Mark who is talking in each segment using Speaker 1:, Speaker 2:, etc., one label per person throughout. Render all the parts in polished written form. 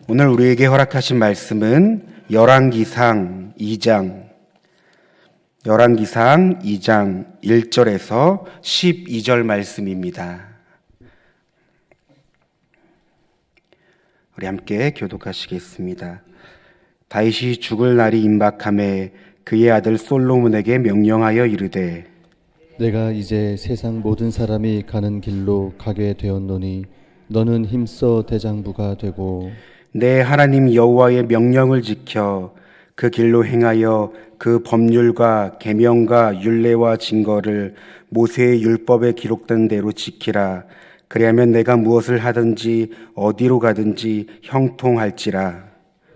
Speaker 1: 오늘 우리에게 허락하신 말씀은 열왕기상 2장 1절에서 12절 말씀입니다. 우리 함께 교독하시겠습니다. 다윗이 죽을 날이 임박하매 그의 아들 솔로몬에게 명령하여 이르되
Speaker 2: 내가 이제 세상 모든 사람이 가는 길로 가게 되었노니 너는 힘써 대장부가 되고
Speaker 1: 내 하나님 여호와의 명령을 지켜 그 길로 행하여 그 법률과 계명과 율례와 증거를 모세의 율법에 기록된 대로 지키라. 그리하면 내가 무엇을 하든지 어디로 가든지 형통할지라.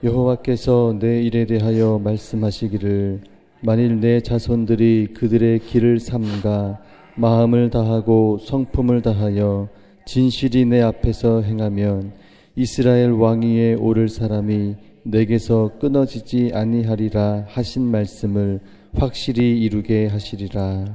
Speaker 2: 여호와께서 내 일에 대하여 말씀하시기를 만일 내 자손들이 그들의 길을 삼가 마음을 다하고 성품을 다하여 진실이 내 앞에서 행하면 이스라엘 왕위에 오를 사람이 내게서 끊어지지 아니하리라 하신 말씀을 확실히 이루게 하시리라.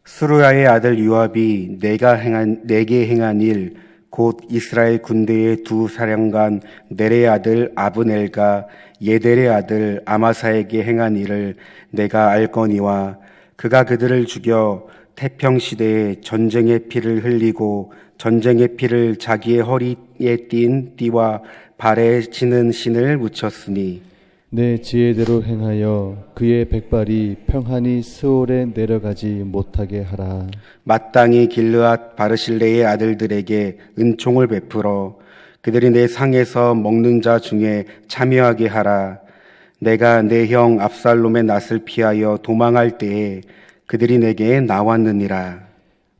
Speaker 1: 스루야의 아들 요압이 내게 행한 일, 곧 이스라엘 군대의 두 사령관 넬의 아들 아브넬과 예델의 아들 아마사에게 행한 일을 내가 알거니와 그가 그들을 죽여 태평시대에 전쟁의 피를 흘리고 전쟁의 피를 자기의 허리에 띤 띠와 발에 치는 신을 묻혔으니
Speaker 2: 내 지혜대로 행하여 그의 백발이 평안히 스올에 내려가지 못하게 하라.
Speaker 1: 마땅히 길르앗 바르실레의 아들들에게 은총을 베풀어 그들이 내 상에서 먹는 자 중에 참여하게 하라. 내가 내 형 압살롬의 낯을 피하여 도망할 때에 그들이 내게 나왔느니라.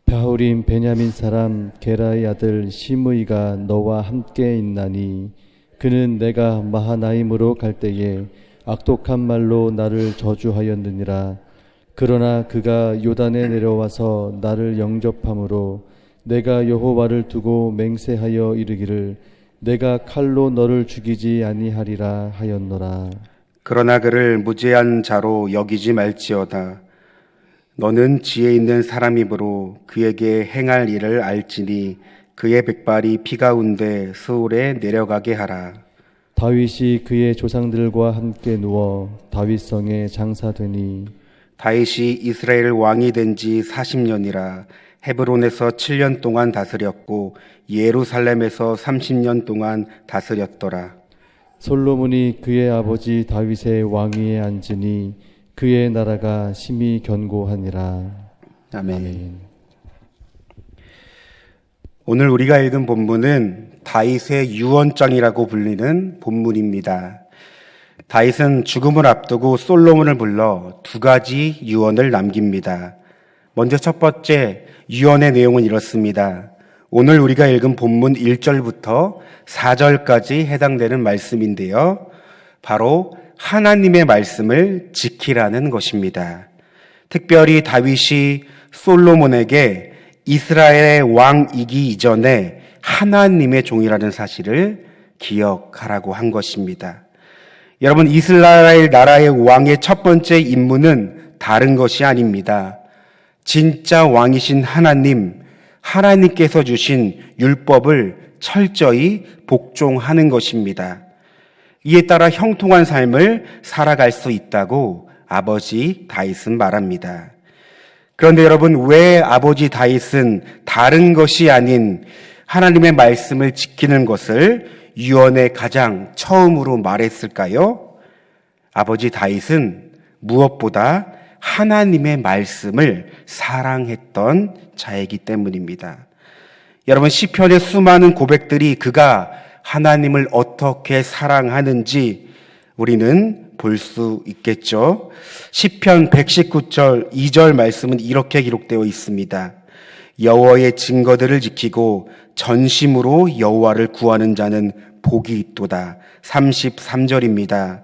Speaker 2: 벼울인 베냐민 사람 게라의 아들 시므이가 너와 함께 있나니 그는 내가 마하나임으로 갈 때에 악독한 말로 나를 저주하였느니라. 그러나 그가 요단에 내려와서 나를 영접함으로 내가 여호와를 두고 맹세하여 이르기를 내가 칼로 너를 죽이지 아니하리라 하였노라.
Speaker 1: 그러나 그를 무죄한 자로 여기지 말지어다. 너는 지혜 있는 사람이므로 그에게 행할 일을 알지니 그의 백발이 피 가운데 스올에 내려가게 하라.
Speaker 2: 다윗이 그의 조상들과 함께 누워 다윗성에 장사되니
Speaker 1: 다윗이 이스라엘 왕이 된 지 40년이라 헤브론에서 7년 동안 다스렸고 예루살렘에서 30년 동안 다스렸더라.
Speaker 2: 솔로몬이 그의 아버지 다윗의 왕위에 앉으니 그의 나라가 심히 견고하니라.
Speaker 1: 아멘. 오늘 우리가 읽은 본문은 다윗의 유언장이라고 불리는 본문입니다. 다윗은 죽음을 앞두고 솔로몬을 불러 두 가지 유언을 남깁니다. 먼저 첫 번째 유언의 내용은 이렇습니다. 오늘 우리가 읽은 본문 1절부터 4절까지 해당되는 말씀인데요. 바로 하나님의 말씀을 지키라는 것입니다. 특별히 다윗이 솔로몬에게 이스라엘의 왕이기 이전에 하나님의 종이라는 사실을 기억하라고 한 것입니다. 여러분, 이스라엘 나라의 왕의 첫 번째 임무는 다른 것이 아닙니다. 진짜 왕이신 하나님께서 주신 율법을 철저히 복종하는 것입니다. 이에 따라 형통한 삶을 살아갈 수 있다고 아버지 다윗은 말합니다. 그런데 여러분, 왜 아버지 다윗은 다른 것이 아닌 하나님의 말씀을 지키는 것을 유언의 가장 처음으로 말했을까요? 아버지 다윗은 무엇보다 하나님의 말씀을 사랑했던 자이기 때문입니다. 여러분, 시편의 수많은 고백들이 그가 하나님을 어떻게 사랑하는지 우리는 볼 수 있겠죠. 시편 119절 2절 말씀은 이렇게 기록되어 있습니다. 여호와의 증거들을 지키고 전심으로 여호와를 구하는 자는 복이 있도다. 33절입니다.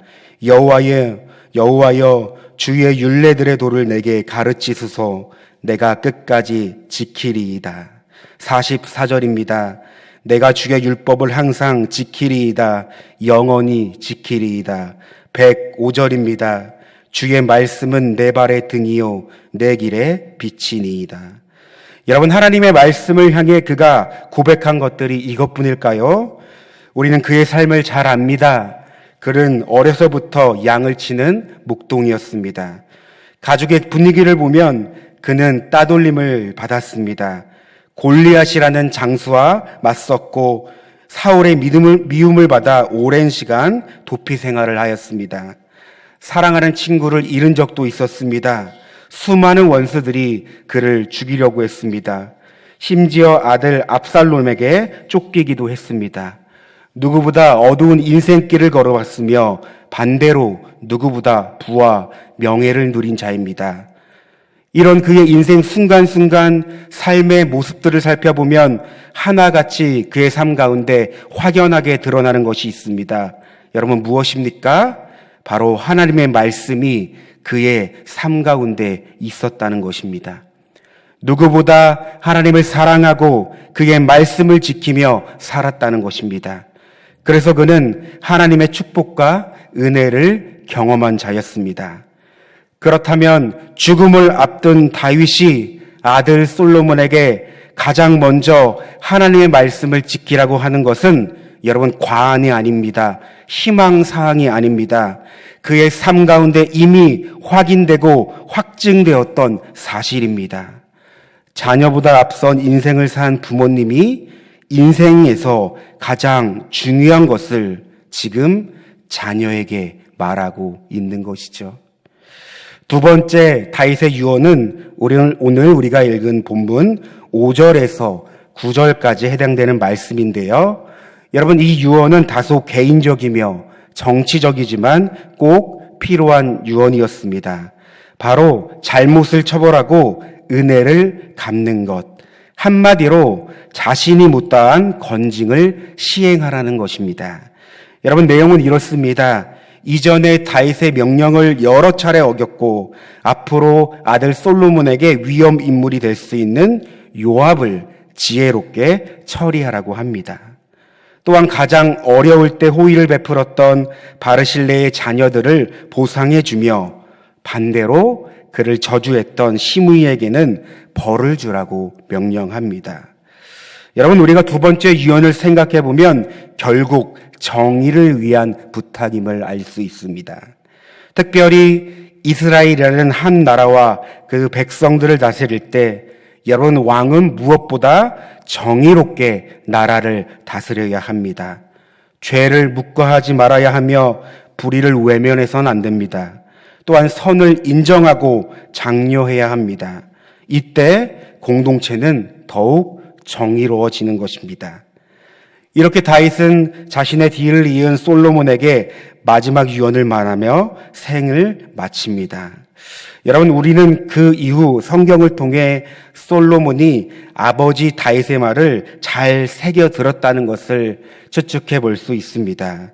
Speaker 1: 여호와여 주의 율례들의 도를 내게 가르치소서. 내가 끝까지 지키리이다. 44절입니다. 내가 주의 율법을 항상 지키리이다. 영원히 지키리이다. 105절입니다. 주의 말씀은 내 발의 등이요 내 길의 빛이니이다. 여러분, 하나님의 말씀을 향해 그가 고백한 것들이 이것뿐일까요? 우리는 그의 삶을 잘 압니다. 그는 어려서부터 양을 치는 목동이었습니다. 가족의 분위기를 보면 그는 따돌림을 받았습니다. 골리앗이라는 장수와 맞섰고 사울의 미움을 받아 오랜 시간 도피 생활을 하였습니다. 사랑하는 친구를 잃은 적도 있었습니다. 수많은 원수들이 그를 죽이려고 했습니다. 심지어 아들 압살롬에게 쫓기기도 했습니다. 누구보다 어두운 인생길을 걸어왔으며 반대로 누구보다 부와 명예를 누린 자입니다. 이런 그의 인생 순간순간 삶의 모습들을 살펴보면 하나같이 그의 삶 가운데 확연하게 드러나는 것이 있습니다. 여러분 무엇입니까? 바로 하나님의 말씀이 그의 삶 가운데 있었다는 것입니다. 누구보다 하나님을 사랑하고 그의 말씀을 지키며 살았다는 것입니다. 그래서 그는 하나님의 축복과 은혜를 경험한 자였습니다. 그렇다면 죽음을 앞둔 다윗이 아들 솔로몬에게 가장 먼저 하나님의 말씀을 지키라고 하는 것은 여러분 과언이 아닙니다. 희망사항이 아닙니다. 그의 삶 가운데 이미 확인되고 확증되었던 사실입니다. 자녀보다 앞선 인생을 산 부모님이 인생에서 가장 중요한 것을 지금 자녀에게 말하고 있는 것이죠. 두 번째 다윗의 유언은 오늘 우리가 읽은 본문 5절에서 9절까지 해당되는 말씀인데요. 여러분 이 유언은 다소 개인적이며 정치적이지만 꼭 필요한 유언이었습니다. 바로 잘못을 처벌하고 은혜를 갚는 것. 한마디로 자신이 못다한 건징을 시행하라는 것입니다. 여러분 내용은 이렇습니다. 이전에 다윗의 명령을 여러 차례 어겼고 앞으로 아들 솔로몬에게 위험 인물이 될 수 있는 요압을 지혜롭게 처리하라고 합니다. 또한 가장 어려울 때 호의를 베풀었던 바르실레의 자녀들을 보상해주며 반대로 그를 저주했던 시므이에게는 벌을 주라고 명령합니다. 여러분 우리가 두 번째 유언을 생각해 보면 결국 정의를 위한 부탁임을 알 수 있습니다. 특별히 이스라엘이라는 한 나라와 그 백성들을 다스릴 때 여러분 왕은 무엇보다 정의롭게 나라를 다스려야 합니다. 죄를 묵과하지 말아야 하며 불의를 외면해서는 안 됩니다. 또한 선을 인정하고 장려해야 합니다. 이때 공동체는 더욱 정의로워지는 것입니다. 이렇게 다윗은 자신의 뒤를 이은 솔로몬에게 마지막 유언을 말하며 생을 마칩니다. 여러분 우리는 그 이후 성경을 통해 솔로몬이 아버지 다윗의 말을 잘 새겨 들었다는 것을 추측해 볼 수 있습니다.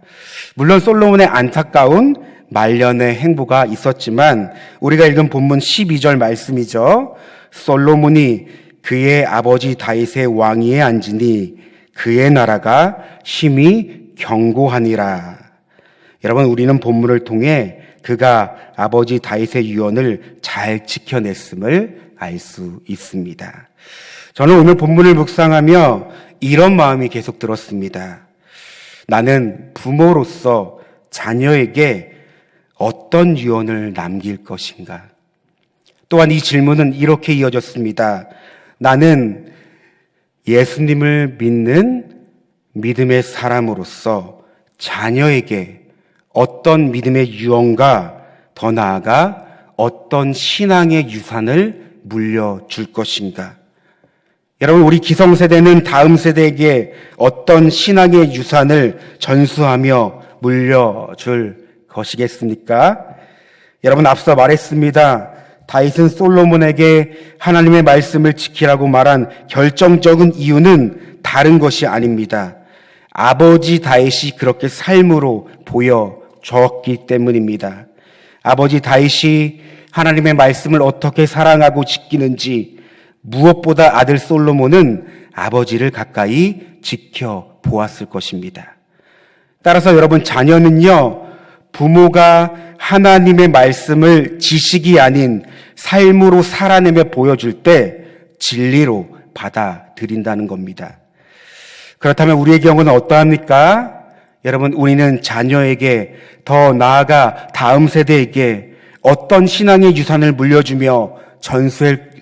Speaker 1: 물론 솔로몬의 안타까운 말년의 행보가 있었지만 우리가 읽은 본문 12절 말씀이죠. 솔로몬이 그의 아버지 다윗의 왕위에 앉으니 그의 나라가 심히 견고하니라. 여러분 우리는 본문을 통해 그가 아버지 다윗의 유언을 잘 지켜냈음을 알 수 있습니다. 저는 오늘 본문을 묵상하며 이런 마음이 계속 들었습니다. 나는 부모로서 자녀에게 어떤 유언을 남길 것인가? 또한 이 질문은 이렇게 이어졌습니다. 나는 예수님을 믿는 믿음의 사람으로서 자녀에게 어떤 믿음의 유언과 더 나아가 어떤 신앙의 유산을 물려줄 것인가? 여러분 우리 기성세대는 다음 세대에게 어떤 신앙의 유산을 전수하며 물려줄 것이겠습니까? 여러분 앞서 말했습니다. 다윗은 솔로몬에게 하나님의 말씀을 지키라고 말한 결정적인 이유는 다른 것이 아닙니다. 아버지 다윗이 그렇게 삶으로 보여줬기 때문입니다. 아버지 다윗이 하나님의 말씀을 어떻게 사랑하고 지키는지 무엇보다 아들 솔로몬은 아버지를 가까이 지켜보았을 것입니다. 따라서 여러분 자녀는요, 부모가 하나님의 말씀을 지식이 아닌 삶으로 살아내며 보여줄 때 진리로 받아들인다는 겁니다. 그렇다면 우리의 경우는 어떠합니까? 여러분, 우리는 자녀에게, 더 나아가 다음 세대에게 어떤 신앙의 유산을 물려주며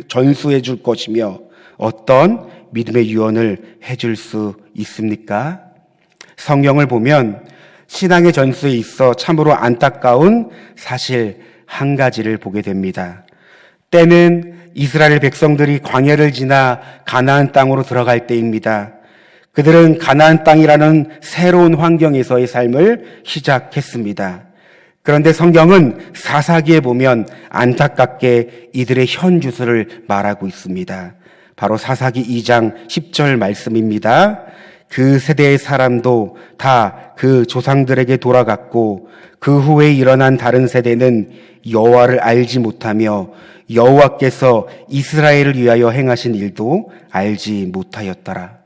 Speaker 1: 전수해 줄 것이며 어떤 믿음의 유언을 해줄 수 있습니까? 성경을 보면 신앙의 전수에 있어 참으로 안타까운 사실 한 가지를 보게 됩니다. 때는 이스라엘 백성들이 광야를 지나 가나안 땅으로 들어갈 때입니다. 그들은 가나안 땅이라는 새로운 환경에서의 삶을 시작했습니다. 그런데 성경은 사사기에 보면 안타깝게 이들의 현주소를 말하고 있습니다. 바로 사사기 2장 10절 말씀입니다. 그 세대의 사람도 다 그 조상들에게 돌아갔고 그 후에 일어난 다른 세대는 여호와를 알지 못하며 여호와께서 이스라엘을 위하여 행하신 일도 알지 못하였더라.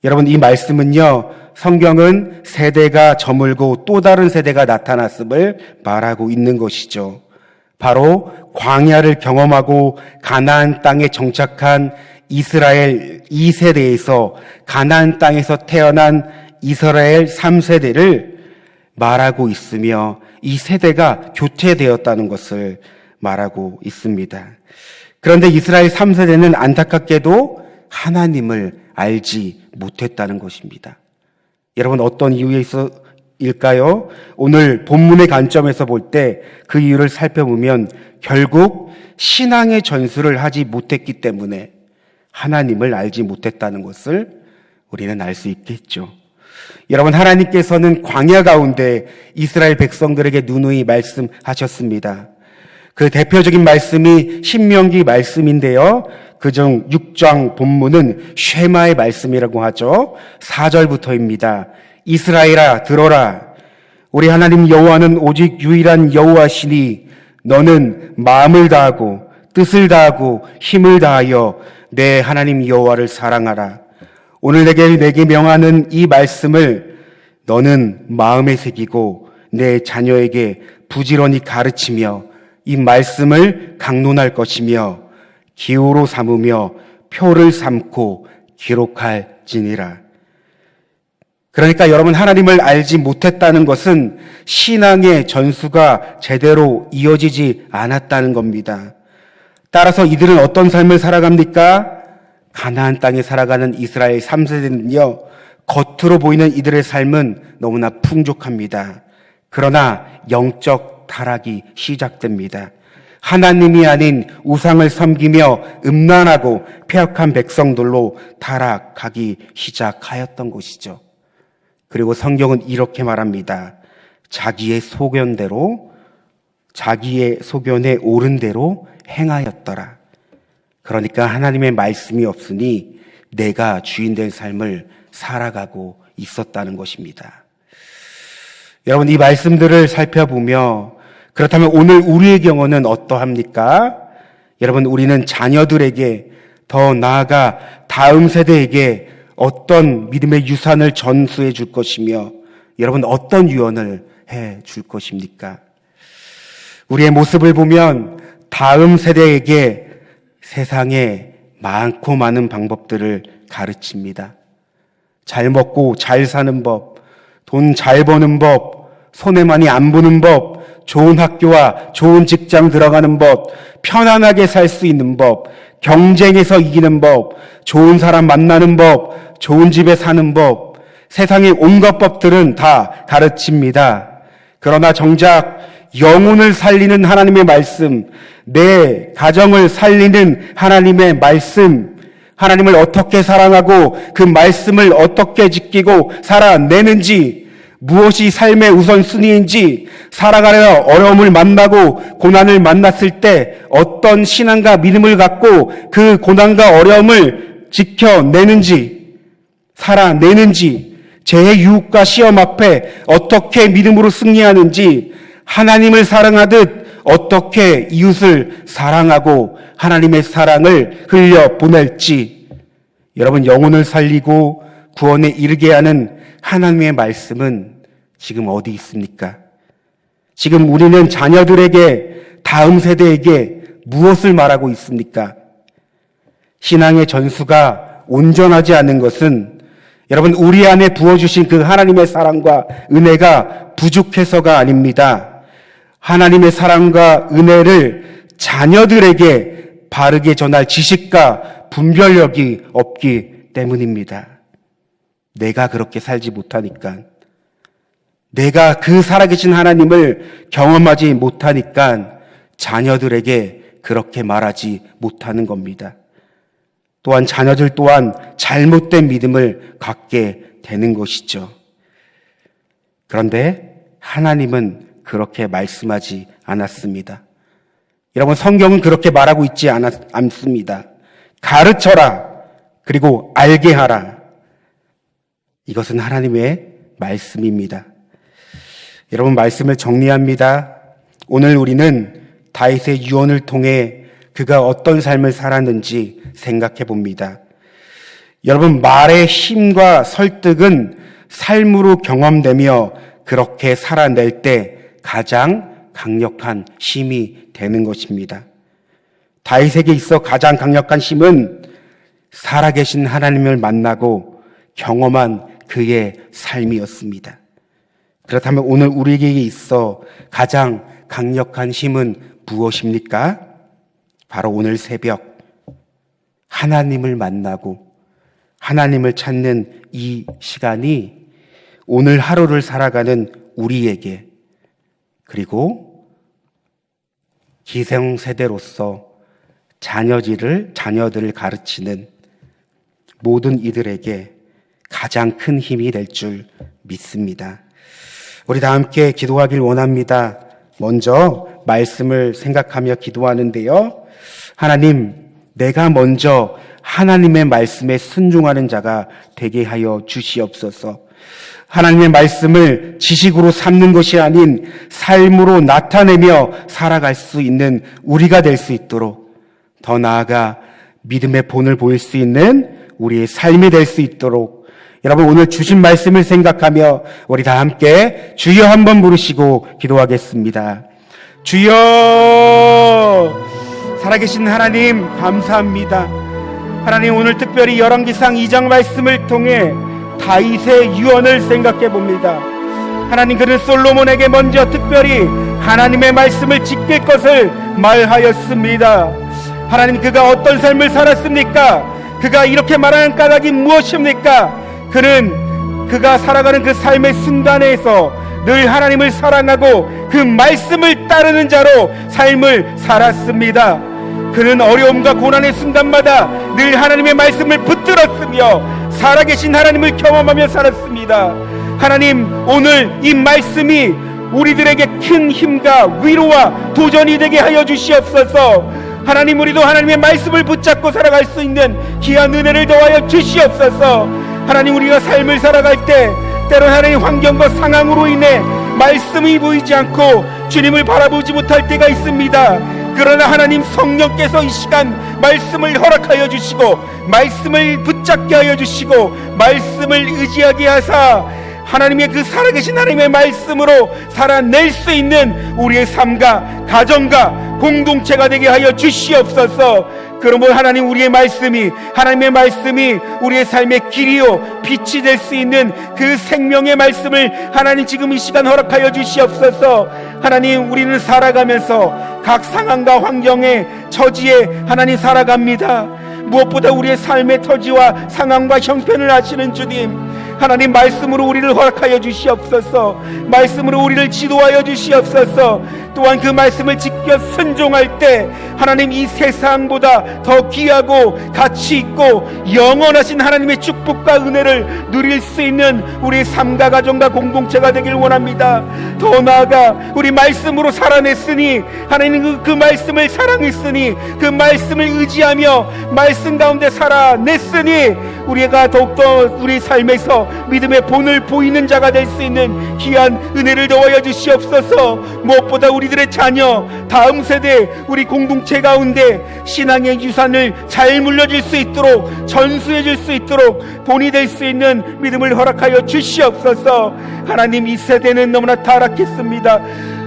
Speaker 1: 여러분, 이 말씀은요, 성경은 세대가 저물고 또 다른 세대가 나타났음을 말하고 있는 것이죠. 바로 광야를 경험하고 가나안 땅에 정착한 이스라엘 2세대에서 가나안 땅에서 태어난 이스라엘 3세대를 말하고 있으며 이 세대가 교체되었다는 것을 말하고 있습니다. 그런데 이스라엘 3세대는 안타깝게도 하나님을 알지 못했다는 것입니다. 여러분, 어떤 이유에서일까요? 오늘 본문의 관점에서 볼 때 그 이유를 살펴보면 결국 신앙의 전수를 하지 못했기 때문에 하나님을 알지 못했다는 것을 우리는 알 수 있겠죠. 여러분, 하나님께서는 광야 가운데 이스라엘 백성들에게 누누이 말씀하셨습니다. 그 대표적인 말씀이 신명기 말씀인데요. 그중 6장 본문은 쉐마의 말씀이라고 하죠. 4절부터입니다. 이스라엘아 들어라. 우리 하나님 여호와는 오직 유일한 여호와시니 너는 마음을 다하고 뜻을 다하고 힘을 다하여 내 하나님 여호와를 사랑하라. 오늘 내게 명하는 이 말씀을 너는 마음에 새기고 내 자녀에게 부지런히 가르치며 이 말씀을 강론할 것이며 기호로 삼으며 표를 삼고 기록할지니라. 그러니까 여러분, 하나님을 알지 못했다는 것은 신앙의 전수가 제대로 이어지지 않았다는 겁니다. 따라서 이들은 어떤 삶을 살아갑니까? 가나안 땅에 살아가는 이스라엘 3세대는요, 겉으로 보이는 이들의 삶은 너무나 풍족합니다. 그러나 영적 타락이 시작됩니다. 하나님이 아닌 우상을 섬기며 음란하고 폐역한 백성들로 타락하기 시작하였던 것이죠. 그리고 성경은 이렇게 말합니다. 자기의 소견대로, 자기의 소견에 옳은 대로 행하였더라. 그러니까 하나님의 말씀이 없으니 내가 주인된 삶을 살아가고 있었다는 것입니다. 여러분, 이 말씀들을 살펴보며 그렇다면 오늘 우리의 경우는 어떠합니까? 여러분, 우리는 자녀들에게, 더 나아가 다음 세대에게 어떤 믿음의 유산을 전수해 줄 것이며 여러분, 어떤 유언을 해 줄 것입니까? 우리의 모습을 보면 다음 세대에게 세상에 많고 많은 방법들을 가르칩니다. 잘 먹고 잘 사는 법, 돈 잘 버는 법, 손해 많이 안 보는 법, 좋은 학교와 좋은 직장 들어가는 법, 편안하게 살 수 있는 법, 경쟁에서 이기는 법, 좋은 사람 만나는 법, 좋은 집에 사는 법, 세상의 온갖 법들은 다 가르칩니다. 그러나 정작 영혼을 살리는 하나님의 말씀, 내 가정을 살리는 하나님의 말씀, 하나님을 어떻게 사랑하고 그 말씀을 어떻게 지키고 살아내는지, 무엇이 삶의 우선순위인지, 살아가려 어려움을 만나고 고난을 만났을 때 어떤 신앙과 믿음을 갖고 그 고난과 어려움을 지켜내는지, 살아내는지, 재해 유혹과 시험 앞에 어떻게 믿음으로 승리하는지, 하나님을 사랑하듯 어떻게 이웃을 사랑하고 하나님의 사랑을 흘려보낼지, 여러분, 영혼을 살리고 구원에 이르게 하는 하나님의 말씀은 지금 어디 있습니까? 지금 우리는 자녀들에게, 다음 세대에게 무엇을 말하고 있습니까? 신앙의 전수가 온전하지 않은 것은 여러분, 우리 안에 부어주신 그 하나님의 사랑과 은혜가 부족해서가 아닙니다. 하나님의 사랑과 은혜를 자녀들에게 바르게 전할 지식과 분별력이 없기 때문입니다. 내가 그렇게 살지 못하니까, 내가 그 살아계신 하나님을 경험하지 못하니까 자녀들에게 그렇게 말하지 못하는 겁니다. 또한 자녀들 또한 잘못된 믿음을 갖게 되는 것이죠. 그런데 하나님은 그렇게 말씀하지 않았습니다. 여러분, 성경은 그렇게 말하고 있지 않습니다. 가르쳐라, 그리고 알게 하라. 이것은 하나님의 말씀입니다. 여러분, 말씀을 정리합니다. 오늘 우리는 다윗의 유언을 통해 그가 어떤 삶을 살았는지 생각해 봅니다. 여러분, 말의 힘과 설득은 삶으로 경험되며 그렇게 살아낼 때 가장 강력한 힘이 되는 것입니다. 다윗에게 있어 가장 강력한 힘은 살아계신 하나님을 만나고 경험한 그의 삶이었습니다. 그렇다면 오늘 우리에게 있어 가장 강력한 힘은 무엇입니까? 바로 오늘 새벽 하나님을 만나고 하나님을 찾는 이 시간이 오늘 하루를 살아가는 우리에게, 그리고 기성세대로서 자녀들을 가르치는 모든 이들에게 가장 큰 힘이 될 줄 믿습니다. 우리 다 함께 기도하길 원합니다. 먼저 말씀을 생각하며 기도하는데요. 하나님, 내가 먼저 하나님의 말씀에 순종하는 자가 되게 하여 주시옵소서. 하나님의 말씀을 지식으로 삼는 것이 아닌 삶으로 나타내며 살아갈 수 있는 우리가 될 수 있도록, 더 나아가 믿음의 본을 보일 수 있는 우리의 삶이 될 수 있도록, 여러분, 오늘 주신 말씀을 생각하며 우리 다 함께 주여 한번 부르시고 기도하겠습니다. 주여! 살아계신 하나님, 감사합니다. 하나님, 오늘 특별히 열왕기상 2장 말씀을 통해 다윗의 유언을 생각해 봅니다. 하나님, 그는 솔로몬에게 먼저 특별히 하나님의 말씀을 지킬 것을 말하였습니다. 하나님, 그가 어떤 삶을 살았습니까? 그가 이렇게 말하는 까닭이 무엇입니까? 그가 살아가는 그 삶의 순간에서 늘 하나님을 사랑하고 그 말씀을 따르는 자로 삶을 살았습니다. 그는 어려움과 고난의 순간마다 늘 하나님의 말씀을 붙들었으며 살아계신 하나님을 경험하며 살았습니다. 하나님, 오늘 이 말씀이 우리들에게 큰 힘과 위로와 도전이 되게 하여 주시옵소서. 하나님, 우리도 하나님의 말씀을 붙잡고 살아갈 수 있는 귀한 은혜를 더하여 주시옵소서. 하나님, 우리가 삶을 살아갈 때 때론 하나님 환경과 상황으로 인해 말씀이 보이지 않고 주님을 바라보지 못할 때가 있습니다. 그러나 하나님, 성령께서 이 시간 말씀을 허락하여 주시고 말씀을 붙잡게 하여 주시고 말씀을 의지하게 하사 하나님의 그 살아계신 하나님의 말씀으로 살아낼 수 있는 우리의 삶과 가정과 공동체가 되게 하여 주시옵소서. 그러므로 하나님, 하나님의 말씀이 우리의 삶의 길이요 빛이 될 수 있는 그 생명의 말씀을 하나님 지금 이 시간 허락하여 주시옵소서. 하나님, 우리는 살아가면서 각 상황과 환경의 처지에 하나님 살아갑니다. 무엇보다 우리의 삶의 처지와 상황과 형편을 아시는 주님, 하나님, 말씀으로 우리를 허락하여 주시옵소서. 말씀으로 우리를 지도하여 주시옵소서. 또한 그 말씀을 지켜 순종할 때 하나님, 이 세상보다 더 귀하고 가치 있고 영원하신 하나님의 축복과 은혜를 누릴 수 있는 우리의 삶과 가정과 공동체가 되길 원합니다. 더 나아가 우리 말씀으로 살아냈으니 하나님, 그 말씀을 사랑했으니 그 말씀을 의지하며 말씀 가운데 살아냈으니 우리가 더욱더 우리 삶에서 믿음의 본을 보이는 자가 될 수 있는 귀한 은혜를 더하여 주시옵소서. 무엇보다 우리들의 자녀, 다음 세대, 우리 공동체 가운데 신앙의 유산을 잘 물려줄 수 있도록, 전수해 줄 수 있도록 본이 될 수 있는 믿음을 허락하여 주시옵소서. 하나님, 이 세대는 너무나 타락했습니다.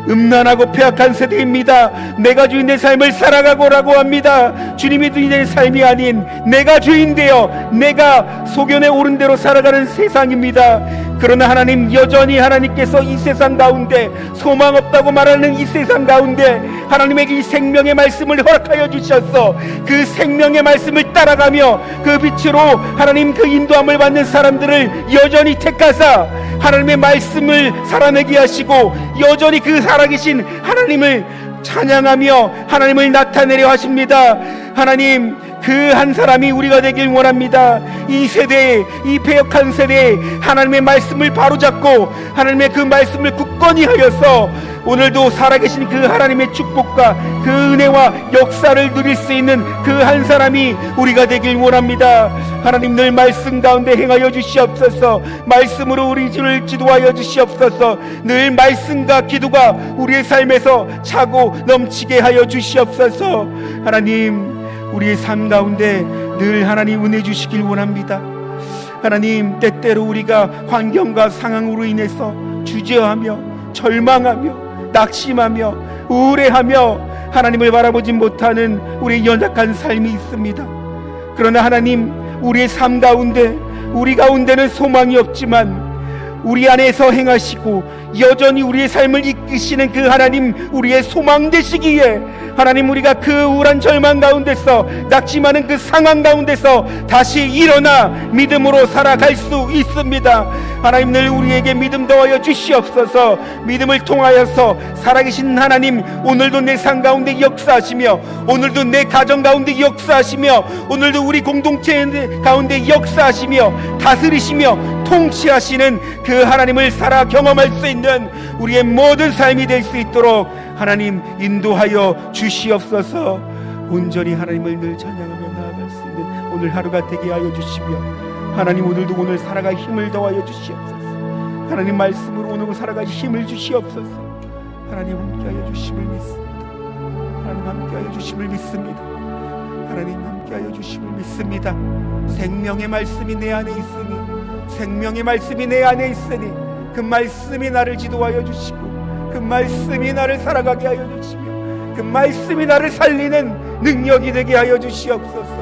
Speaker 1: 음란하고 폐악한 세대입니다. 내가 주인 내 삶을 살아가고라고 합니다. 주님이 주인 내 삶이 아닌 내가 주인 되어 내가 소견에 오른 대로 살아가는 세상입니다. 그러나 하나님, 여전히 하나님께서 이 세상 가운데 소망 없다고 말하는 이 세상 가운데 하나님에게 이 생명의 말씀을 허락하여 주셨어. 그 생명의 말씀을 따라가며 그 빛으로 하나님 그 인도함을 받는 사람들을 여전히 택하사 하나님의 말씀을 살아내게 하시고 여전히 그 살아계신 하나님을 찬양하며 하나님을 나타내려 하십니다. 하나님, 그 한 사람이 우리가 되길 원합니다. 이 세대에, 이 패역한 세대에 하나님의 말씀을 바로잡고 하나님의 그 말씀을 굳건히 하여서 오늘도 살아계신 그 하나님의 축복과 그 은혜와 역사를 누릴 수 있는 그 한 사람이 우리가 되길 원합니다. 하나님, 늘 말씀 가운데 행하여 주시옵소서. 말씀으로 우리 주를 지도하여 주시옵소서. 늘 말씀과 기도가 우리의 삶에서 차고 넘치게 하여 주시옵소서. 하나님, 우리의 삶 가운데 늘 하나님 은혜 주시길 원합니다. 하나님, 때때로 우리가 환경과 상황으로 인해서 주저하며 절망하며 낙심하며 우울해하며 하나님을 바라보지 못하는 우리의 연약한 삶이 있습니다. 그러나 하나님, 우리의 삶 가운데 우리 가운데는 소망이 없지만 우리 안에서 행하시고 여전히 우리의 삶을 이끄시는 그 하나님, 우리의 소망 되시기에 하나님, 우리가 그 우울한 절망 가운데서 낙심하는 그 상황 가운데서 다시 일어나 믿음으로 살아갈 수 있습니다. 하나님, 늘 우리에게 믿음 더하여 주시옵소서. 믿음을 통하여서 살아계신 하나님, 오늘도 내 삶 가운데 역사하시며 오늘도 내 가정 가운데 역사하시며 오늘도 우리 공동체 가운데 역사하시며 다스리시며 통치하시는 그 하나님을 살아 경험할 수 있는 우리의 모든 삶이 될 수 있도록 하나님 인도하여 주시옵소서. 온전히 하나님을 늘 찬양하며 나아갈 수 있는 오늘 하루가 되게 하여 주시며 하나님, 오늘도 오늘 살아갈 힘을 더하여 주시옵소서. 하나님, 말씀으로 오늘 살아갈 힘을 주시옵소서. 하나님, 함께하여 주심을 믿습니다. 하나님, 함께하여 주심을 믿습니다. 하나님, 함께하여 주심을 믿습니다. 생명의 말씀이 내 안에 있으니, 생명의 말씀이 내 안에 있으니 그 말씀이 나를 지도하여 주시고 그 말씀이 나를 살아가게 하여 주시며 그 말씀이 나를 살리는 능력이 되게 하여 주시옵소서.